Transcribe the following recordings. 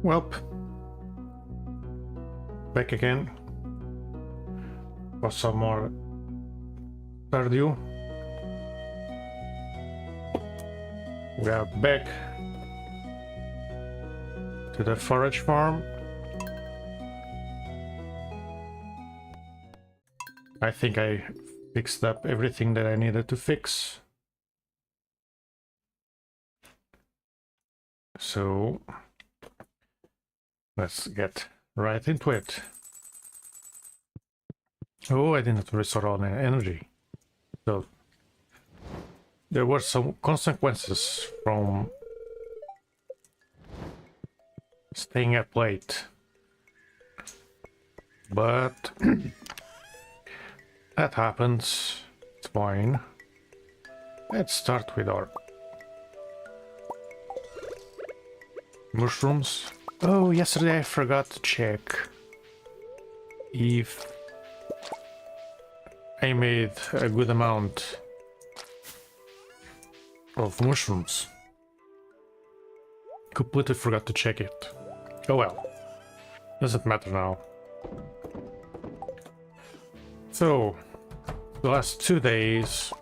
Welp. Back again. For some more Stardew. We are back to the Forage Farm. I think I fixed up everything that I needed to fix. So let's get right into it. Oh, I didn't restore all the energy. So there were some consequences from staying up late. But that happens. It's fine. Let's start with our mushrooms. Oh, yesterday I forgot to check if I made a good amount of mushrooms. Completely forgot to check it. Oh well, doesn't matter now. So, the last 2 days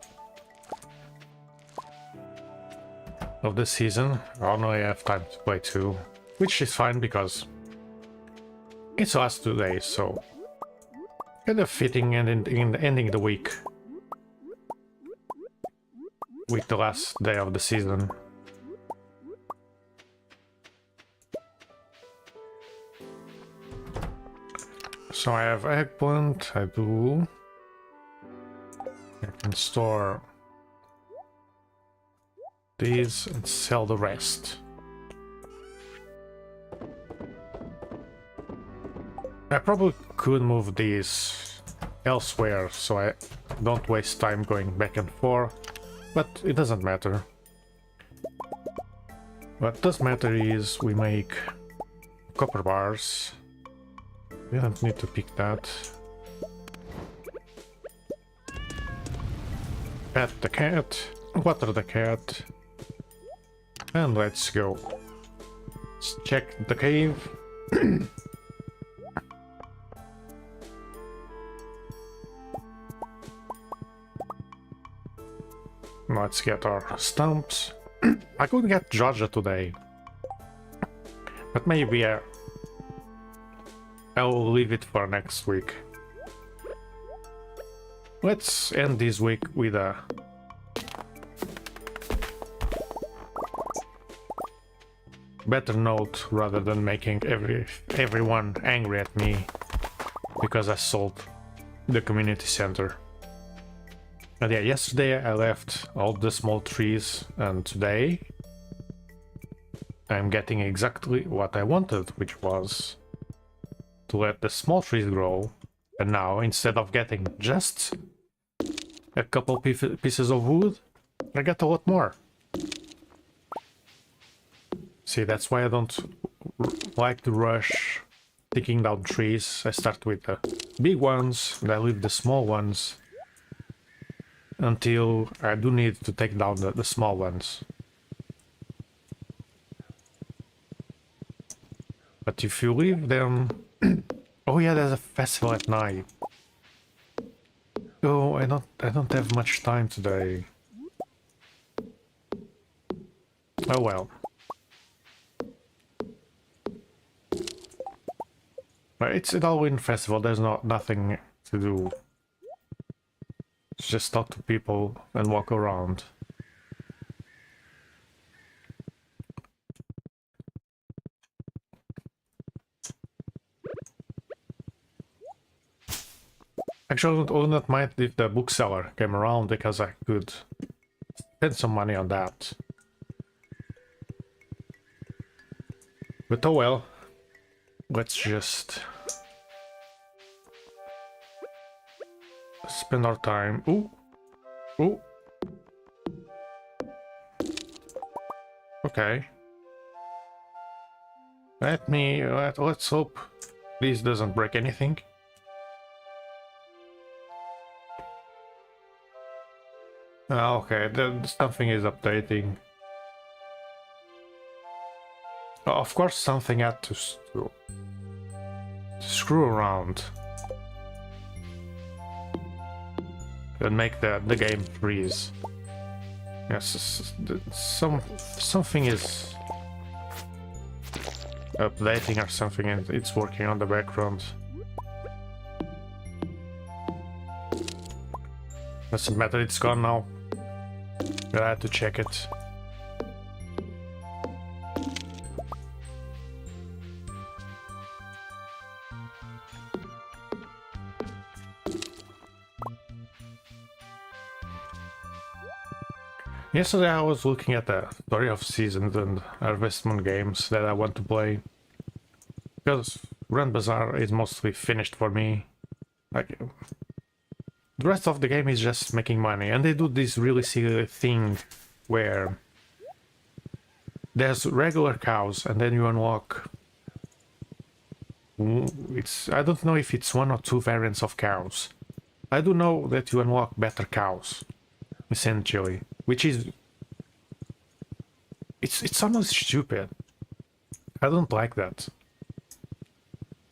of the season, I only have time to play 2, which is fine because it's the last 2 days, so kind of fitting and in ending the week with the last day of the season. So I have eggplant, I do. I can store these and sell the rest. I probably could move these elsewhere so I don't waste time going back and forth, but it doesn't matter. What does matter is we make copper bars. We don't need to pick that. Pet the cat, water the cat, and let's go. Let's check the cave. Let's get our stumps. I could get Georgia today, but maybe I'll leave it for next week. Let's end this week with a better note rather than making everyone angry at me because I sold the community center. And yeah, yesterday I left all the small trees, and today I'm getting exactly what I wanted, which was to let the small trees grow. And now, instead of getting just a couple pieces of wood, I get a lot more. See, that's why I don't like to rush taking down trees. I start with the big ones, and I leave the small ones until I do need to take down the small ones. But if you leave them... Oh yeah, there's a festival at night. Oh, I don't have much time today. Oh well. But it's an Halloween festival, there's nothing to do. Just talk to people and walk around. Actually, I would not mind if the bookseller came around, because I could spend some money on that. But oh well. Let's just spend our time. Ooh. Ooh. Okay. Let's hope this doesn't break anything. Okay, something is updating. Of course, something had to screw around and make the game freeze. Yes, something is updating or something, and it's working on the background. Doesn't matter, it's gone now. I had to check it. Yesterday I was looking at the story of seasons and harvestment games that I want to play. Because Grand Bazaar is mostly finished for me. Like, the rest of the game is just making money, and they do this really silly thing where there's regular cows and then you unlock... I don't know if it's 1 or 2 variants of cows. I do know that you unlock better cows, essentially, which is... It's almost stupid. I don't like that.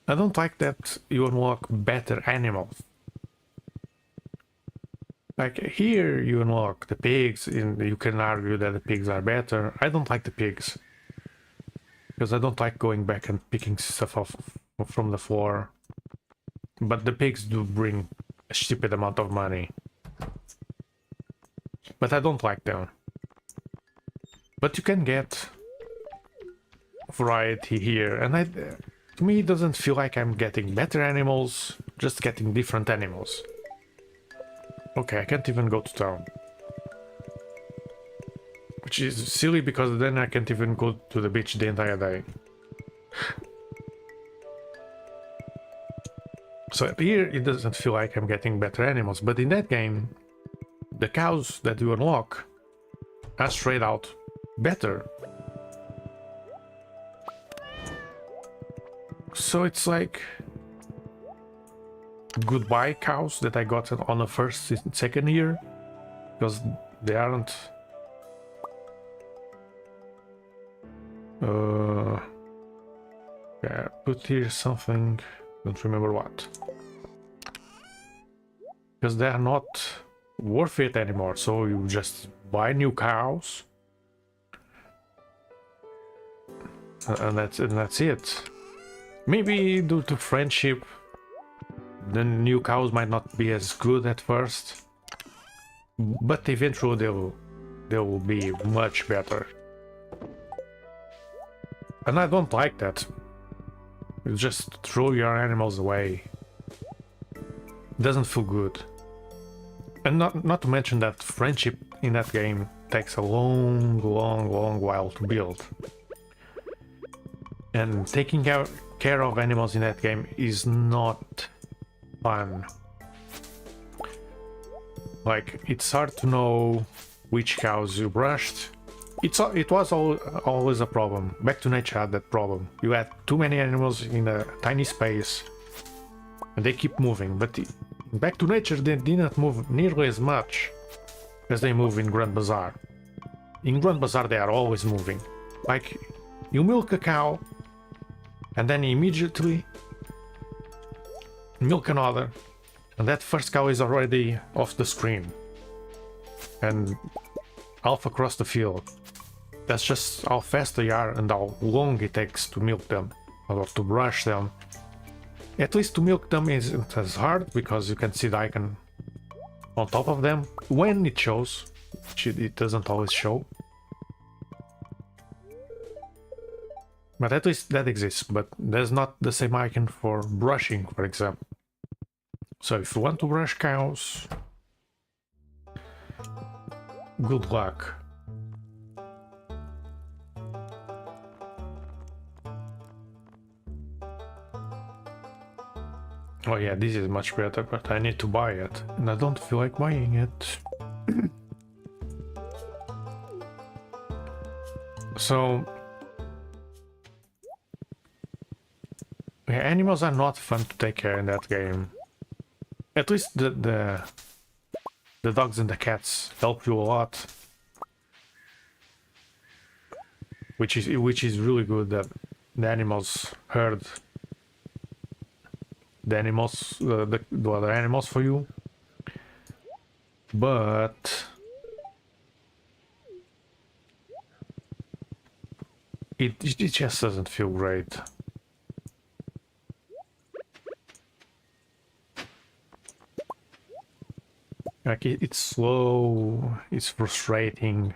I don't like that you unlock better animals. Like, here you unlock the pigs, and you can argue that the pigs are better. I don't like the pigs. Because I don't like going back and picking stuff off from the floor. But the pigs do bring a stupid amount of money. But I don't like them. But you can get variety here, and to me it doesn't feel like I'm getting better animals, just getting different animals. Okay, I can't even go to town. Which is silly because then I can't even go to the beach the entire day. So here it doesn't feel like I'm getting better animals, but in that game, the cows that you unlock are straight out better. So it's like goodbye cows that I got on the first and second year, because they aren't yeah, put here something, don't remember what, because they are not worth it anymore. So you just buy new cows and that's it. Maybe due to friendship the new cows might not be as good at first, but eventually they will be much better. And I don't like that. You just throw your animals away. It doesn't feel good. And not to mention that friendship in that game takes a long while to build. And taking care of animals in that game is not fun. Like, it's hard to know which cows you brushed. It was always a problem. Back to Nature had that problem. You had too many animals in a tiny space and they keep moving, but Back to Nature they didn't move nearly as much as they move in Grand Bazaar. In Grand Bazaar they are always moving. Like, you milk a cow and then immediately milk another, and that first cow is already off the screen and half across the field. That's just how fast they are and how long it takes to milk them or to brush them. At least to milk them isn't as hard because you can see the icon on top of them when it shows, which it doesn't always show. But at least that exists, but there's not the same icon for brushing, for example. So if you want to brush cows, good luck. Oh yeah, this is much better, but I need to buy it, and I don't feel like buying it. So... yeah, animals are not fun to take care in that game. At least the the dogs and the cats help you a lot, which is really good that the animals herd the animals, the other animals for you, but it just doesn't feel great. Like it's slow, it's frustrating.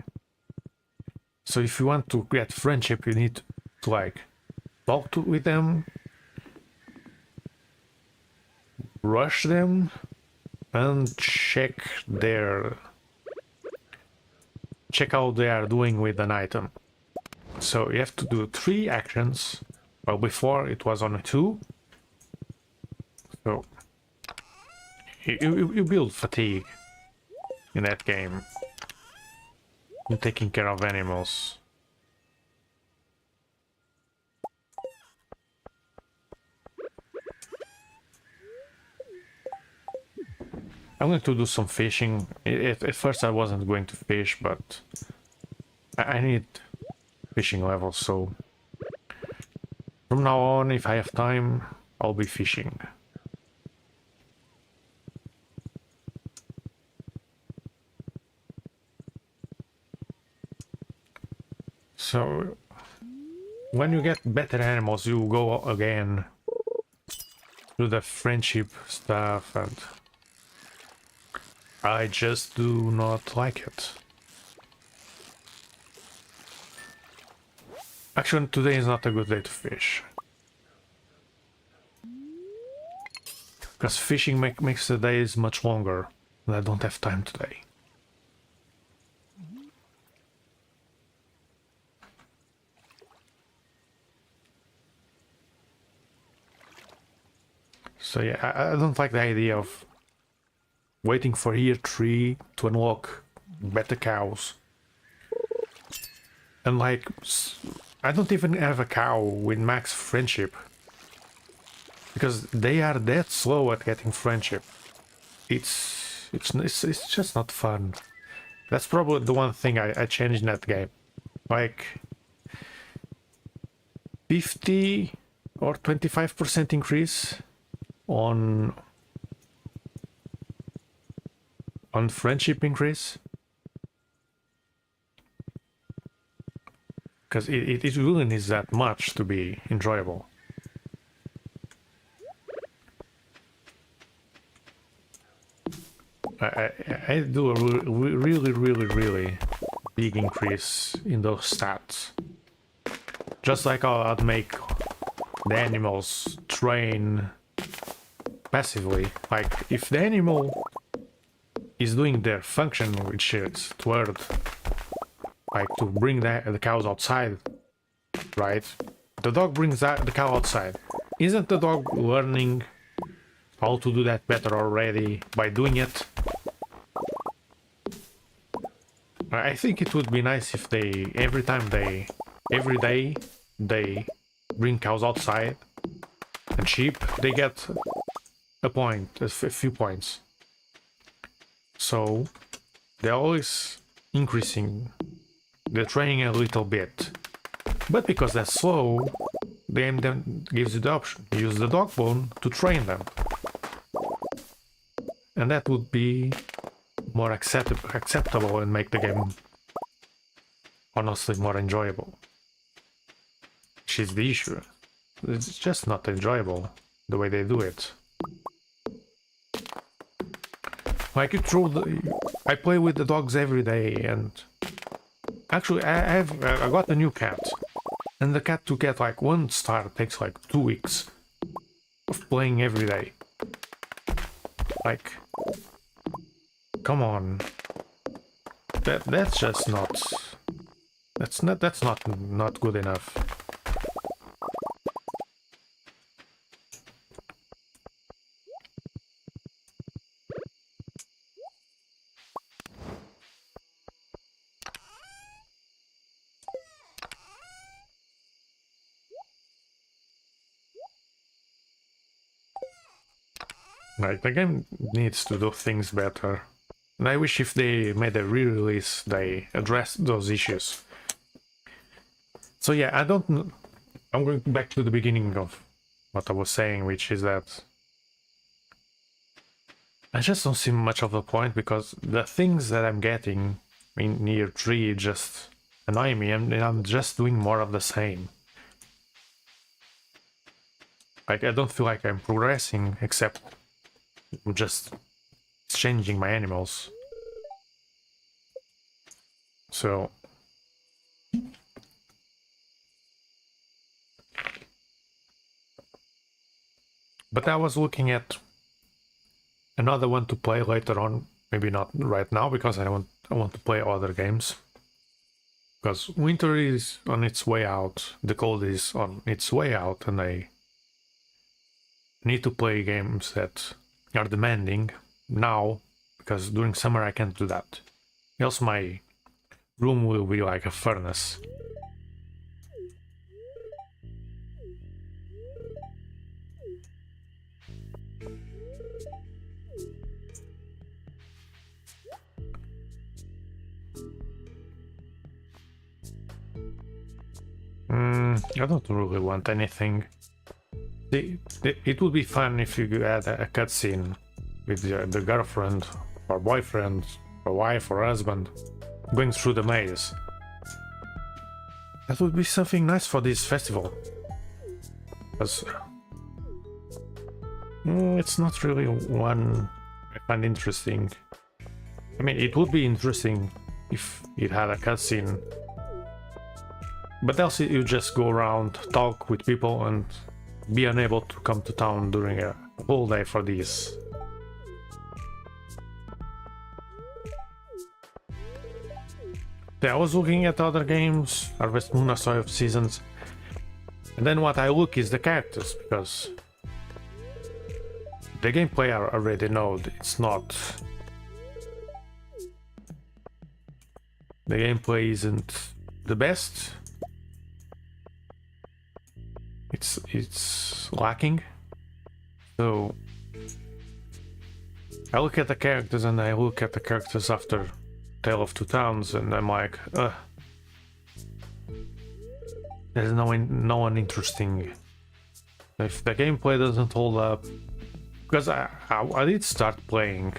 So if you want to get friendship, you need to like talk with them, rush them, and check how they are doing with an item. So you have to do 3 actions. Well, before it was only 2. So you build fatigue in that game. In taking care of animals. I'm going to do some fishing. At first I wasn't going to fish, but I need fishing levels, so from now on, if I have time, I'll be fishing. So when you get better animals, you go again do the friendship stuff, and I just do not like it. Actually, today is not a good day to fish. Because fishing makes the days much longer, and I don't have time today. So yeah, I don't like the idea of waiting for year 3 to unlock better cows. And like, I don't even have a cow with max friendship. Because they are that slow at getting friendship. It's just not fun. That's probably the one thing I changed in that game. Like 50 or 25% increase on friendship increase. Because it really needs that much to be enjoyable. I do a really big increase in those stats. Just like I'd make the animals train passively. Like, if the animal is doing their function, which is toward, like, to bring the cows outside, right? The dog brings the cow outside. Isn't the dog learning how to do that better already by doing it? I think it would be nice if every day they bring cows outside, and sheep, they get a few points. So they're always increasing the training a little bit. But because they're slow, the game then gives you the option. Use the dog bone to train them. And that would be more acceptable and make the game honestly more enjoyable. Which is the issue. It's just not enjoyable the way they do it. Like, I play with the dogs every day, and actually I got a new cat, and the cat to get like 1 star takes like 2 weeks of playing every day. Like, come on, that's just not not good enough. Like, the game needs to do things better. And I wish if they made a re-release, they addressed those issues. So yeah, I'm going back to the beginning of what I was saying, which is that I just don't see much of the point, because the things that I'm getting in year 3 just annoy me, and I'm just doing more of the same. Like, I don't feel like I'm progressing, except just changing my animals. So but I was looking at another one to play later on, maybe not right now, because I want to play other games. Because winter is on its way out, the cold is on its way out, and I need to play games that are demanding now, because during summer I can't do that. Else my room will be like a furnace. I don't really want anything. It would be fun if you had a cutscene with the girlfriend or boyfriend or wife or husband going through the maze. That would be something nice for this festival. Because it's not really one I find interesting. I mean, it would be interesting if it had a cutscene. But else you just go around, talk with people, and be unable to come to town during a whole day for this. Yeah, I was looking at other games, Harvest Moon, Story of Seasons, and then what I look is the characters, because the gameplay I already know it's not. The gameplay isn't the best. It's lacking. So I look at the characters and I look at the characters after Tale of Two Towns, and I'm like, there's no one interesting. If the gameplay doesn't hold up, because I did start playing.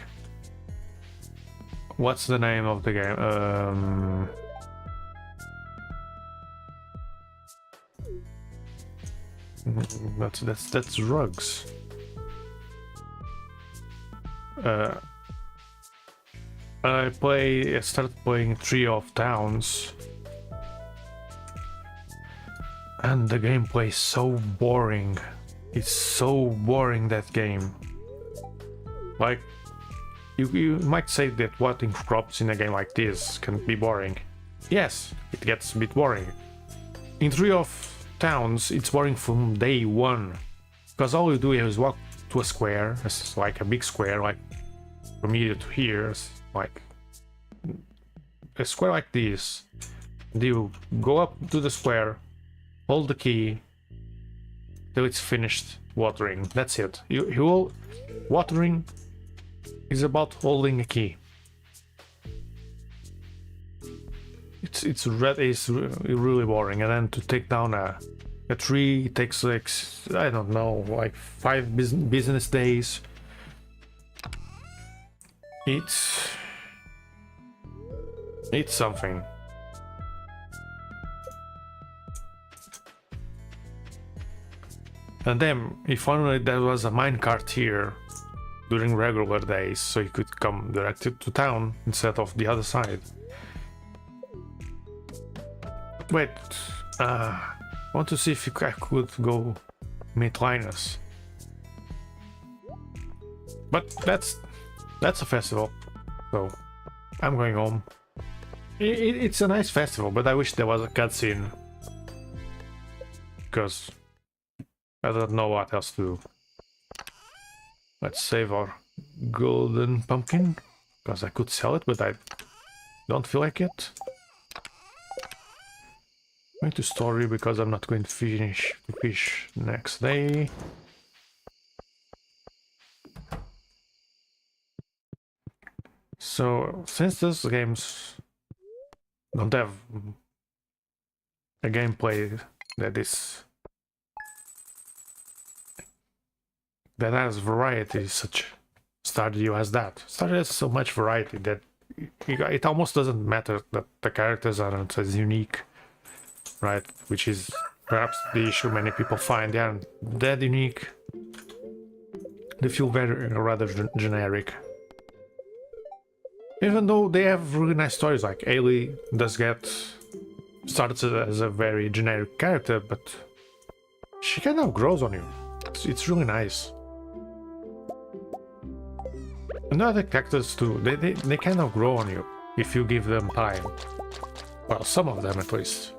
What's the name of the game? That's drugs. I started playing Tree of Towns, and the gameplay is so boring. It's so boring, that game. Like, you might say that watering crops in a game like this can be boring. Yes, it gets a bit boring. In Tree of Towns, it's boring from day one, because all you do is walk to a square. It's like a big square, like from here to here, like a square like this. And you go up to the square, hold the key till it's finished watering. That's it. Watering is about holding a key. It's really boring, and then to take down a tree takes like, I don't know, like 5 business days. It's something. And then if only there was a minecart here during regular days, so you could come directly to town instead of the other side. Wait, I want to see if I could go meet Linus. But that's a festival, so I'm going home. It's a nice festival, but I wish there was a cutscene, because I don't know what else to do. Let's save our golden pumpkin, because I could sell it, but I don't feel like it. Going to story because I'm not going to fish next day. So since these games don't have a gameplay that has variety, such Stardew has that. Stardew has so much variety that it almost doesn't matter that the characters aren't as unique, right? Which is perhaps the issue many people find. They aren't that unique. They feel very rather generic. Even though they have really nice stories, like Ailey does get started as a very generic character, but she kind of grows on you. It's really nice. And other characters too, they kind of grow on you if you give them time. Well, some of them at least.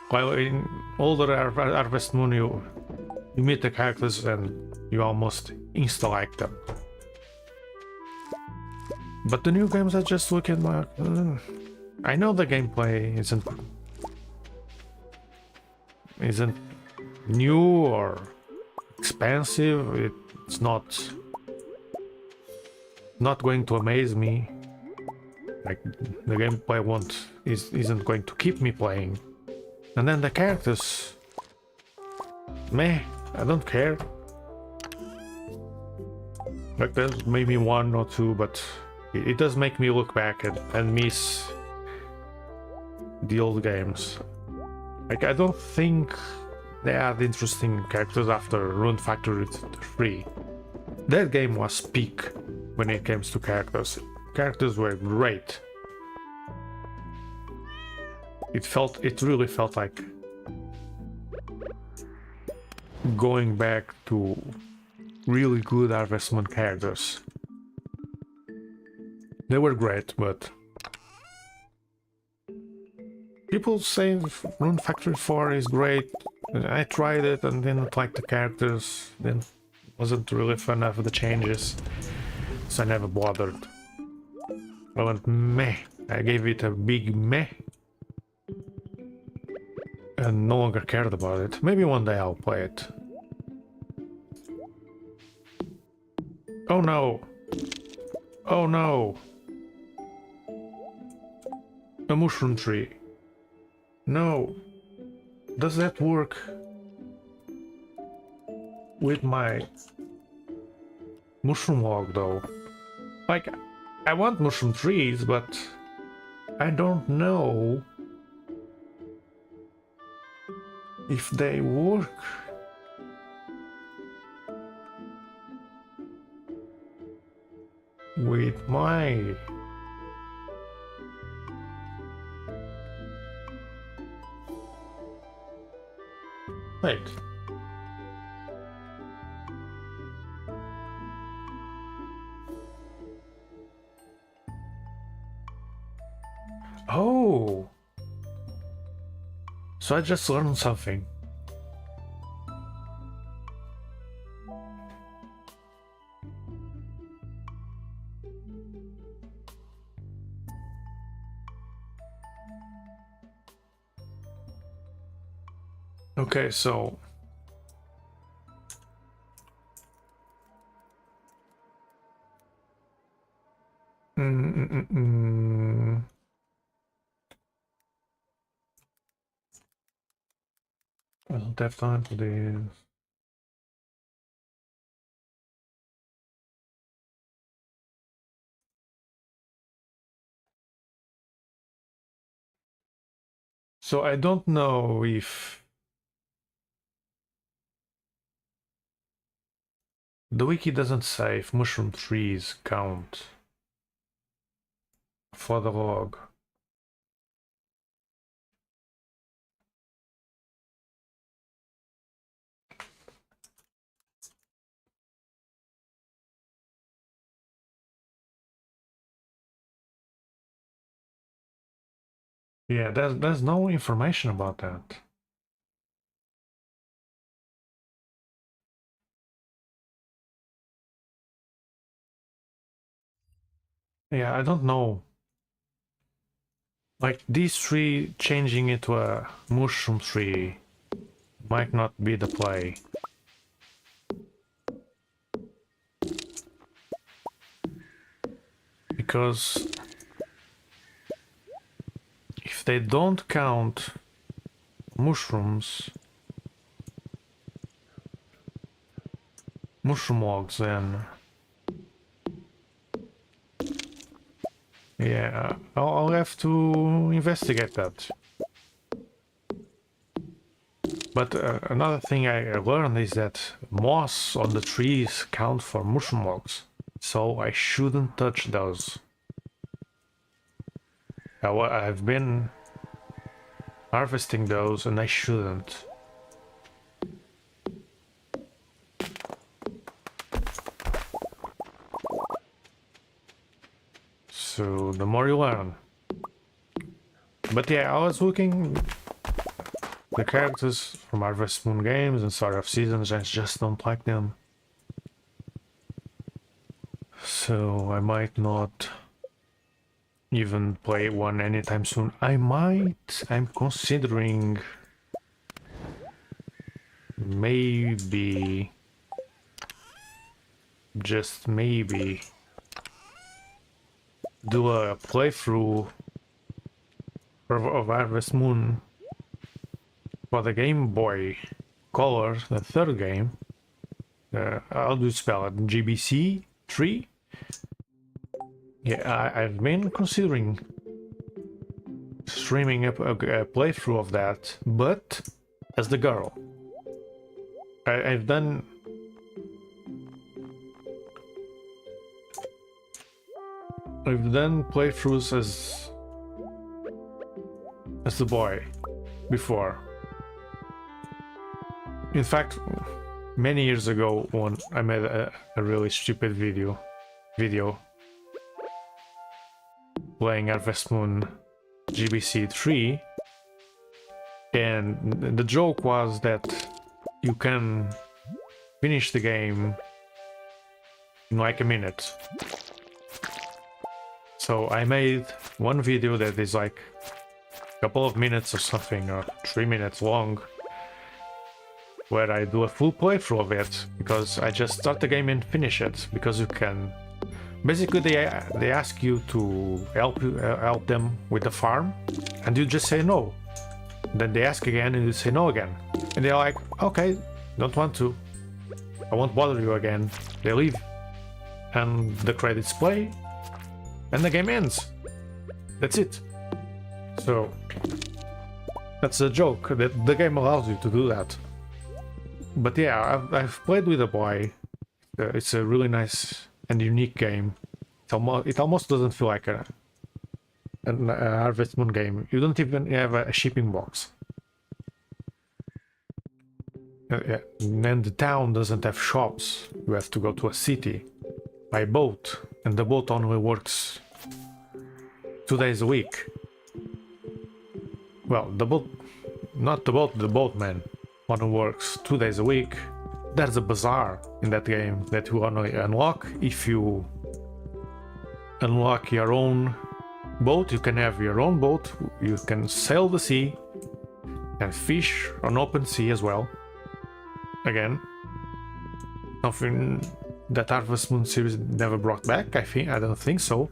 While in older Harvest Moon you meet the characters and you almost insta-like them. But the new games are just looking like... I know the gameplay isn't new or expensive. It's not going to amaze me. Like, the gameplay isn't going to keep me playing. And then the characters, meh, I don't care. Like, there's maybe one or two, but it does make me look back and miss the old games. Like, I don't think they had interesting characters after Rune Factory 3. That game was peak when it comes to characters. Characters were great. It really felt like going back to really good Harvest Moon characters. They were great, but people say Rune Factory 4 is great. I tried it and didn't like the characters, then wasn't really fan of the changes, so I never bothered. I went meh. I gave it a big meh. And no longer cared about it. Maybe one day I'll play it. Oh no! Oh no! A mushroom tree. No! Does that work with my mushroom log though? Like, I want mushroom trees, but I don't know if they work. With my... Wait. Oh! So I just learned something. Okay, so... I don't have time for this. So I don't know if the wiki doesn't say if mushroom trees count for the log. Yeah, there's no information about that. Yeah, I don't know. Like, this tree changing into a mushroom tree might not be the play. because if they don't count mushroom logs, then yeah, I'll have to investigate that. But another thing I learned is that moss on the trees count for mushroom logs, so I shouldn't touch those. I've been harvesting those and I shouldn't. So the more you learn. But yeah, I was looking the characters from Harvest Moon games and Start of Seasons, I just don't like them. So I might not even play one anytime soon. I'm considering maybe, just maybe, do a playthrough of Harvest Moon for the Game Boy Color, the third game. How do you spell it? GBC 3? Yeah, I've been considering streaming a playthrough of that, but as the girl. I've done playthroughs as the boy before. In fact, many years ago, when I made a really stupid video playing Harvest Moon GBC 3, and the joke was that you can finish the game in like a minute. So I made one video that is like a couple of minutes or something, or 3 minutes long, where I do a full playthrough of it, because I just start the game and finish it, because you can. Basically, they ask you to help them with the farm, and you just say no. Then they ask again, and you say no again, and they're like, "Okay, don't want to. I won't bother you again." They leave, and the credits play, and the game ends. That's it. So that's a joke that the game allows you to do that. But yeah, I've played with a boy. It's a really nice and unique game. It almost doesn't feel like a Harvest Moon game. You don't even have a shipping box. Yeah. And the town doesn't have shops. You have to go to a city by boat, and the boat only works 2 days a week. Well, the boatman only works 2 days a week. There's a bazaar in that game that you only unlock if you unlock your own boat. You can have your own boat, you can sail the sea and fish on open sea as well. Again, something that Harvest Moon series never brought back. I don't think so.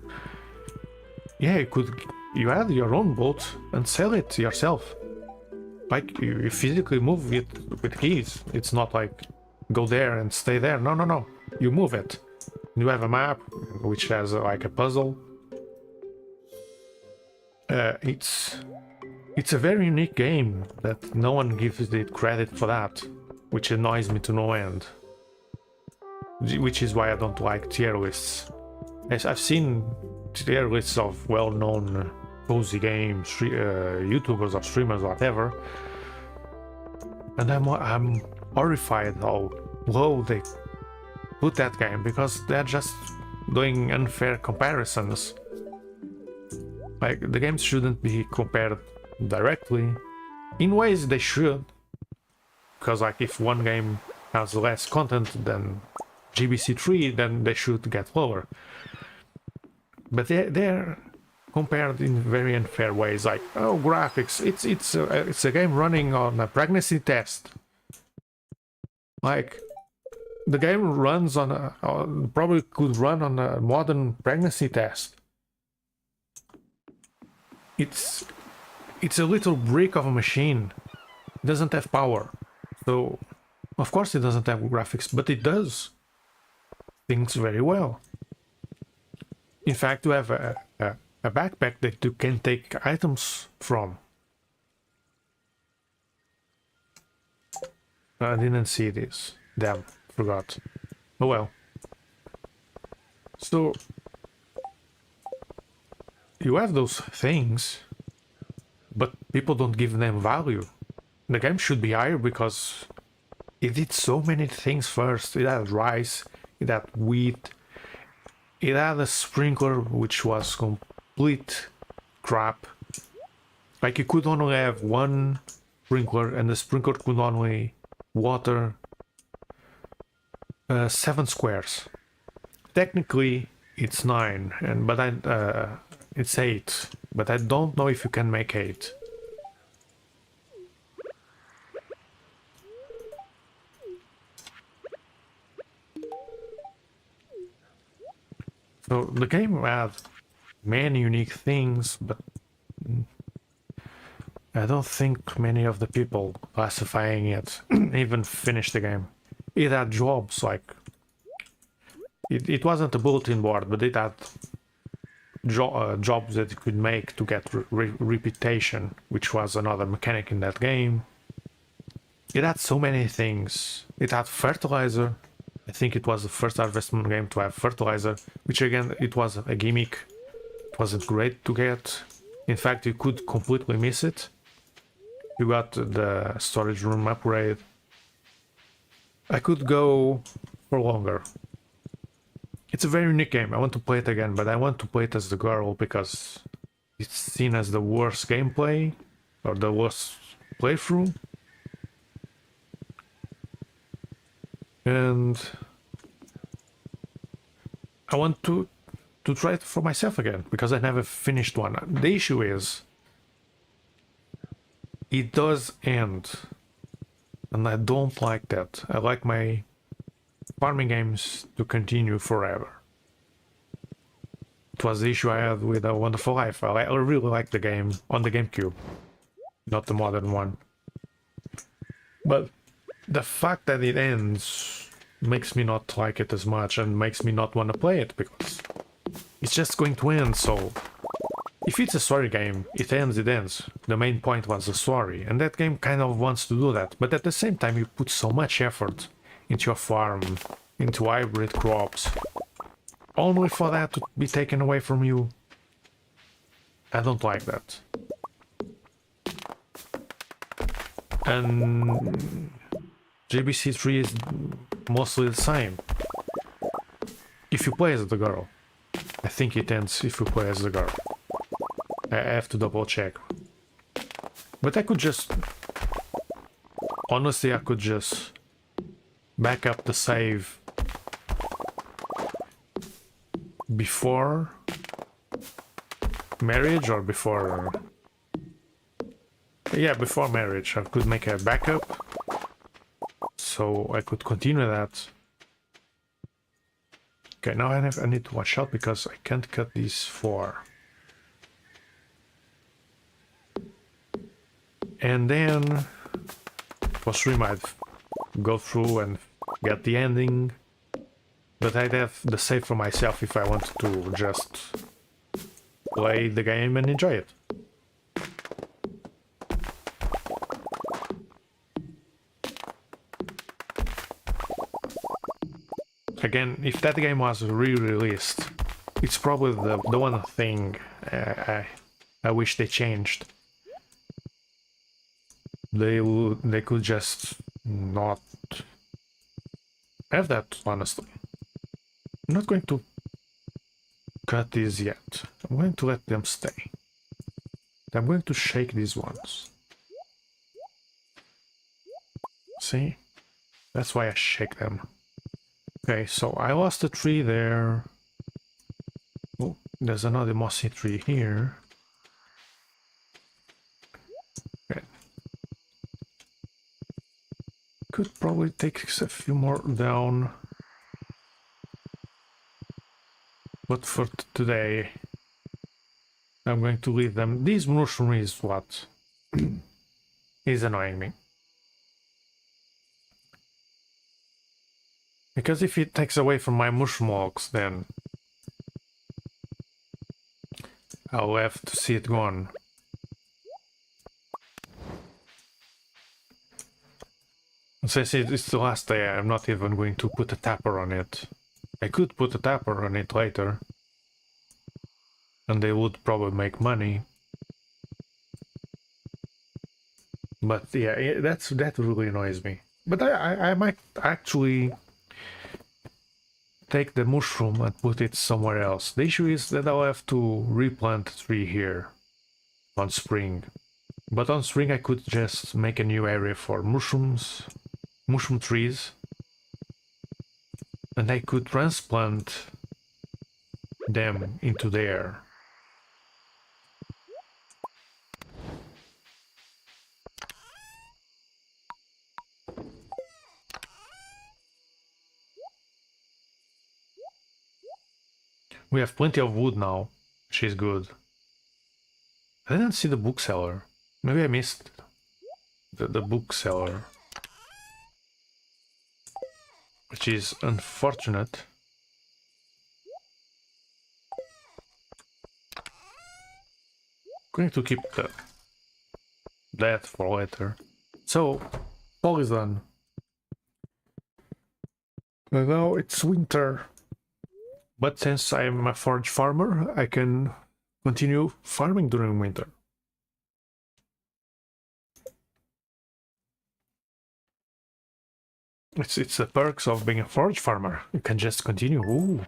Yeah, you had your own boat and sail it yourself. Like, you physically move it with keys. It's not like go there and stay there. No. You move it. You have a map which has like a puzzle. It's a very unique game that no one gives it credit for that, which annoys me to no end. Which is why I don't like tier lists. I've seen tier lists of well-known cozy games, YouTubers or streamers, whatever, and I'm horrified how low they put that game, because they're just doing unfair comparisons. Like, the games shouldn't be compared directly. In ways they should, because like if one game has less content than GBC3, then they should get lower. But they're compared in very unfair ways, like, oh, graphics, it's a game running on a pregnancy test. Like, the game runs on probably could run on a modern pregnancy test, it's a little brick of a machine. It doesn't have power. So, of course it doesn't have graphics, but it does things very well. In fact, you have a backpack that you can take items from. I didn't see this. Damn, forgot. Oh well. So, you have those things, but people don't give them value. The game should be higher because it did so many things first. It had rice, it had wheat, it had a sprinkler which was complete crap. Like you could only have one sprinkler and the sprinkler could only water 7 squares. Technically it's 9, but it's 8, but I don't know if you can make 8. So the game had many unique things, but I don't think many of the people classifying it even finished the game. It had jobs, like it wasn't a bulletin board, but it had jobs that you could make to get reputation, which was another mechanic in that game. It had so many things. It had fertilizer. I think it was the first harvestment game to have fertilizer, which again, it was a gimmick. It wasn't great to get. In fact, you could completely miss it. You got the storage room upgrade. I could go for longer. It's a very unique game. I want to play it again, but I want to play it as the girl because it's seen as the worst gameplay or the worst playthrough. And I want to try it for myself again because I never finished one. The issue is it does end, and I don't like that. I like my farming games to continue forever. It was the issue I had with A Wonderful Life. I really like the game on the GameCube, not the modern one. But the fact that it ends makes me not like it as much and makes me not want to play it because it's just going to end. So if it's a story game, it ends, it ends. The main point was the story, and that game kind of wants to do that, but at the same time you put so much effort into your farm, into hybrid crops, only for that to be taken away from you. I don't like that. And JBC3 is mostly the same. If you play as the girl. I think it ends if you play as the girl. I have to double check. But I could just... Honestly, I could just back up the save before marriage or before... Yeah, before marriage. I could make a backup so I could continue that. Okay, now I need to watch out because I can't cut these 4. And then for stream I'd go through and get the ending, but I'd have the save for myself if I wanted to just play the game and enjoy it. Again, if that game was re-released, it's probably the one thing I wish they changed. They could just not have that, honestly. I'm not going to cut these yet. I'm going to let them stay. I'm going to shake these ones. See? That's why I shake them. Okay, so I lost a tree there. Oh, there's another mossy tree here. Okay. Could probably take a few more down. But for today, I'm going to leave them. This mushroom is what is annoying me. Because if it takes away from my mushroom logs, then I'll have to see it gone. Since it's the last day, I'm not even going to put a tapper on it. I could put a tapper on it later, and they would probably make money. But yeah, that really annoys me. But I might actually take the mushroom and put it somewhere else. The issue is that I'll have to replant a tree here on spring. But on spring I could just make a new area for mushrooms, mushroom trees, and I could transplant them into there. We have plenty of wood now. She's good. I didn't see the bookseller. Maybe I missed the bookseller. Which is unfortunate. Going to keep that for later. So, fall is done. And now it's winter. But since I'm a forage farmer, I can continue farming during winter. It's the perks of being a forage farmer. You can just continue. Ooh.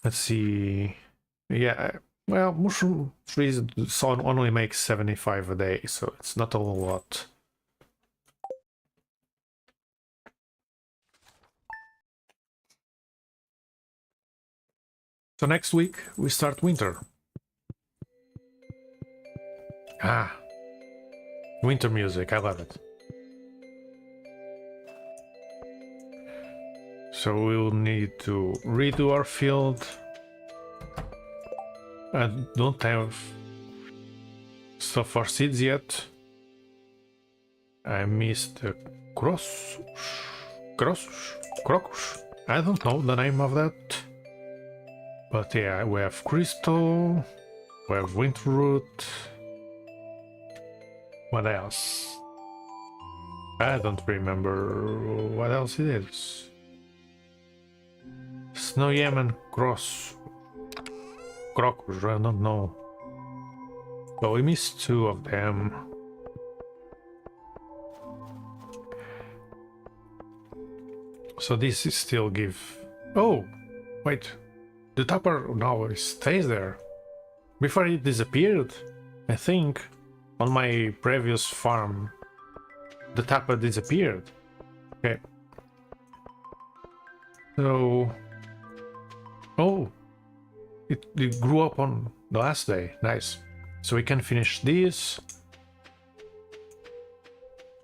Let's see. Yeah, well, mushroom trees only make 75 a day, so it's not a lot. So next week we start winter. Ah, winter music, I love it. So we'll need to redo our field. I don't have stuff for seeds yet. I missed the crocus. I don't know the name of that. But yeah, we have crystal, we have winterroot. What else? I don't remember what else it is. Snow yam and crocus, I don't know. So we missed two of them. So this is still give... Oh, wait. The tapper now stays there. Before it disappeared, I think, on my previous farm, the tapper disappeared. Okay. So... Oh! It grew up on the last day. Nice. So we can finish this.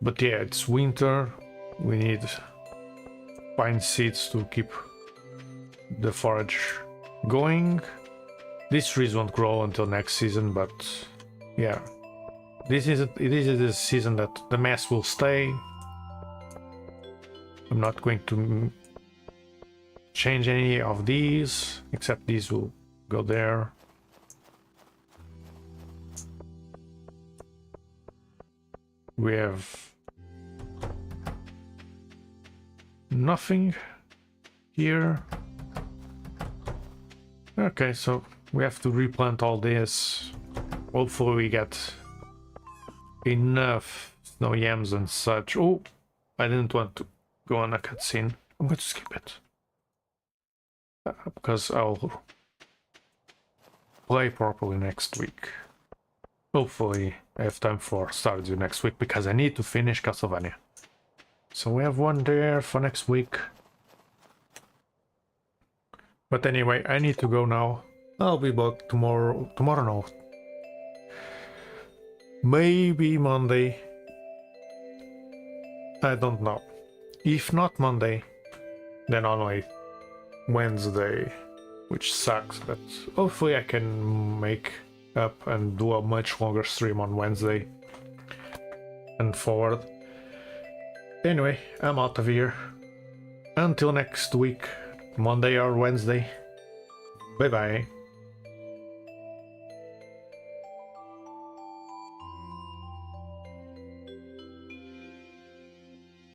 But yeah, it's winter. We need pine seeds to keep the forage going. These trees won't grow until next season, but yeah, this is the season that the mess will stay. I'm not going to change any of these, except these will go there. We have nothing here. Okay, so we have to replant all this. Hopefully we get enough snow yams and such. Oh, I didn't want to go on a cutscene. I'm going to skip it. Because I'll play properly next week. Hopefully I have time for Stardew next week, because I need to finish Castlevania. So we have one there for next week. But anyway, I need to go now. I'll be back tomorrow. Tomorrow, no. Maybe Monday. I don't know. If not Monday, then only Wednesday. which sucks, but hopefully I can make up and do a much longer stream on Wednesday and forward. Anyway, I'm out of here. Until next week, Monday or Wednesday. Bye bye.